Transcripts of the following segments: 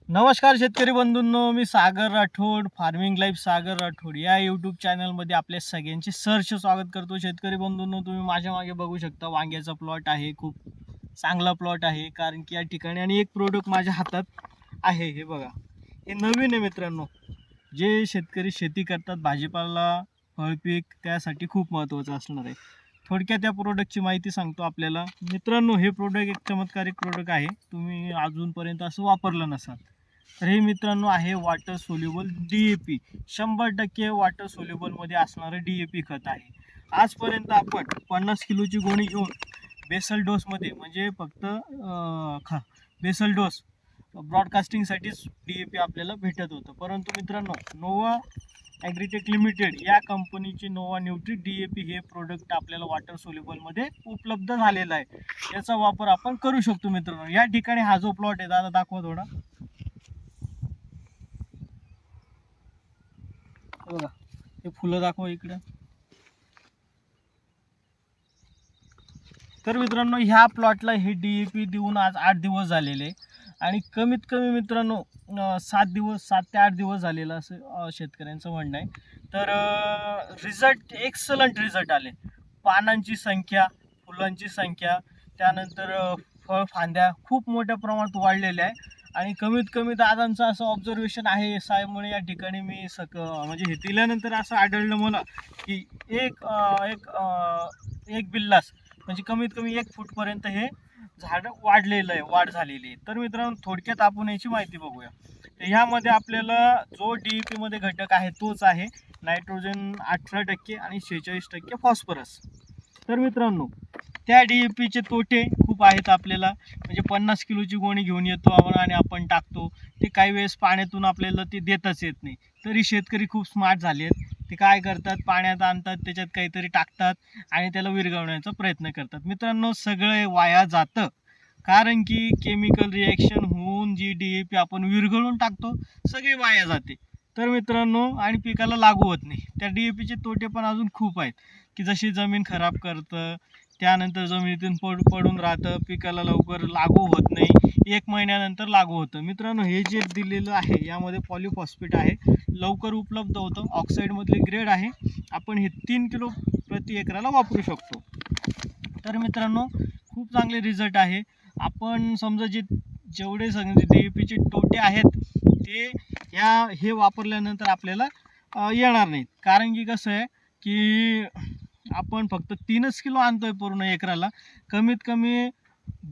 नमस्कार शेतकरी बंधूंनो, मी सागर Rathod, farming life सागर राठोड या यूट्यूब चॅनलमध्ये आपल्या सगळ्यांचे सहर्ष स्वागत करतो. शेतकरी बंधूंनो, तुम्ही माझ्या मागे बघू शकता वांग्याचा प्लॉट आहे. खूप चांगला प्लॉट आहे कारण की या ठिकाणी आणि एक प्रोडक्ट माझ्या हातात आहे. हे बघा, हे नवीन आहे मित्रांनो. जे शेतकरी शेती करतात, भाजीपाला फळपीक त्यासाठी खूप महत्त्वाचं असणार आहे. थोडक्यात या प्रोडक्टची माहिती सांगतो आपल्याला. मित्रांनो, हे प्रोडक्ट एक चमत्कारिक प्रोडक्ट आहे. तुम्ही अजूनपर्यंत असं वापरलं नसाल. तर हे मित्रांनो आहे वॉटर सोल्युबल DAP. 100% वॉटर सोल्युबलमध्ये असणारं DAP खत आहे. आजपर्यंत आपण 50 किलोची गोणी घेऊन बेसल डोसमध्ये म्हणजे फक्त बेसल डोस ब्रॉडकास्टिंगसाठीच DAP आपल्याला भेटत होतं. परंतु मित्रांनो, नोवा ॲग्रीटेक लिमिटेड या कंपनीची नोवा न्यूट्री DAP हे प्रोडक्ट आपल्याला वॉटर सोल्युबलमध्ये उपलब्ध झालेलं आहे. याचा वापर आपण करू शकतो मित्रांनो. या ठिकाणी हा जो प्लॉट आहे, दादा दाखवा थोडा. बघा, हे फुलं दाखवा इकडे. तर मित्रांनो, ह्या प्लॉटला हे DAP देऊन आज 8 दिवस झालेले आणि कमीत कमी मित्रांनो 7 ते 8 दिवस झालेलं असं शेतकऱ्यांचं म्हणणं आहे. तर रिझल्ट एक्सलंट रिझल्ट आले. पानांची संख्या, फुलांची संख्या, त्यानंतर फळ फांद्या खूप मोठ्या प्रमाणात वाढलेल्या आहे. आणि कमीत कमी दादांचं असं ऑब्झर्वेशन आहे साहेबमुळे या ठिकाणी मी म्हणजे हे दिल्यानंतर असं आढळलं मला की एक एक बिल्लास म्हणजे कमीत कमी 1 फूटपर्यंत हे झाड वाढलेलं आहे, वाढ झालेली आहे. तर मित्रांनो, थोडक्यात आपण याची माहिती बघूया. तर ह्यामध्ये आपल्याला जो DAP मध्ये घटक आहे तोच आहे नायट्रोजन 18% आणि 46% फॉस्फरस. तर मित्रांनो, त्या DAPचे तोटे खूप आहेत आपल्याला. म्हणजे 50 किलोची गोणी घेऊन येतो आपण आणि आपण टाकतो, ते काही वेळेस पाण्यातून आपल्याला ते देताच येत नाही. तरी शेतकरी खूप स्मार्ट झाले आहेत. ते काय करतात, पाण्यात आणतात, त्याच्यात काहीतरी टाकतात आणि त्याला विरघळवण्याचा प्रयत्न करतात. मित्रांनो, सगळं वाया जातं कारण की केमिकल रिॲक्शन होऊन जी DAP आपण विरघळून टाकतो सगळी वाया जाते. तर मित्रांनो, आणि पिकाला लागू होत नाही. त्या DAPचे तोटे पण अजून खूप आहेत की जशी जमीन खराब करतं, त्यानंतर जमिनीतून पडून राहतं, पिकाला लवकर लागू होत नाही, 1 महिन्यानंतर लागू होतं. मित्रांनो, हे जे दिलेलं आहे यामध्ये पॉलिफॉस्फेट आहे, लवकर उपलब्ध होतं, ऑक्साईडमधले ग्रेड आहे. आपण हे 3 किलो प्रति एकराला वापरू शकतो. तर मित्रांनो, खूप चांगले रिझल्ट आहे. आपण समजा जेवढे DAPचे तोटे आहेत ते हे वापरल्यानंतर आपल्याला येणार नाहीत. कारण की कसं आहे की आपण फक्त 3च किलो आणतोय पूर्ण एकराला. कमीत कमी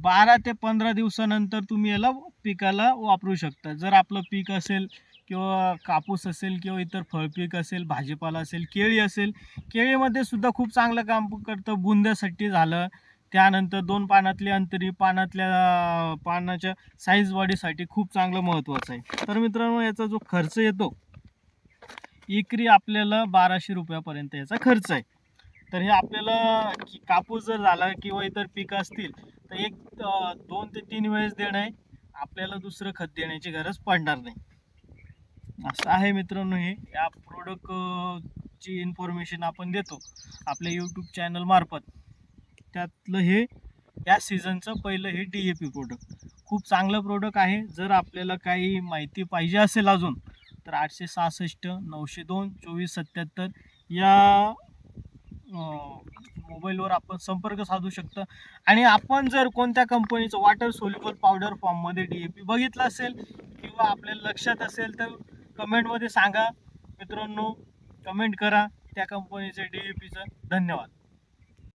12 ते 15 दिवसानंतर तुम्ही याला पिकाला वापरू शकता. जर आपलं पीक असेल किंवा कापूस असेल किंवा इतर फळपीक असेल, भाजीपाला असेल, केळी असेल, केळीमध्ये सुद्धा खूप चांगलं काम करतं. बुंद्यासाठी झालं, त्यानंतर 2 पानातली अंतरी, पानाच्या साईज वाढीसाठी खूप चांगलं महत्त्वाचं आहे. तर मित्रांनो, याचा जो खर्च येतो एकरी आपल्याला 1200 रुपयापर्यंत याचा खर्च आहे. तर हे आपल्याला कापूस जर झाला किंवा इतर पिकं असतील तर 2 ते 3 वेळेस देणं आहे. आपल्याला दुसरं खत देण्याची गरज पडणार नाही. असं आहे मित्रांनो. हे या प्रोडक्टची इन्फॉर्मेशन आपण देतो आपल्या यूट्यूब चॅनल मार्फत. त्यातलं हे या सीझनचं पहिलं हे DAP प्रोडक्ट खूप चांगलं प्रोडक्ट आहे. जर आपल्याला काही माहिती पाहिजे असेल अजून तर 866 902 2477 या मोबाईलवर आपण संपर्क साधू शकता. आणि आपण जर कोणत्या कंपनीचं वॉटर सोल्युबल पावडर फॉर्ममध्ये DAP बघितलं असेल किंवा आपल्याला लक्षात असेल तर कमेंटमध्ये सांगा मित्रांनो. कमेंट करा त्या कंपनीचं DAPचं. धन्यवाद.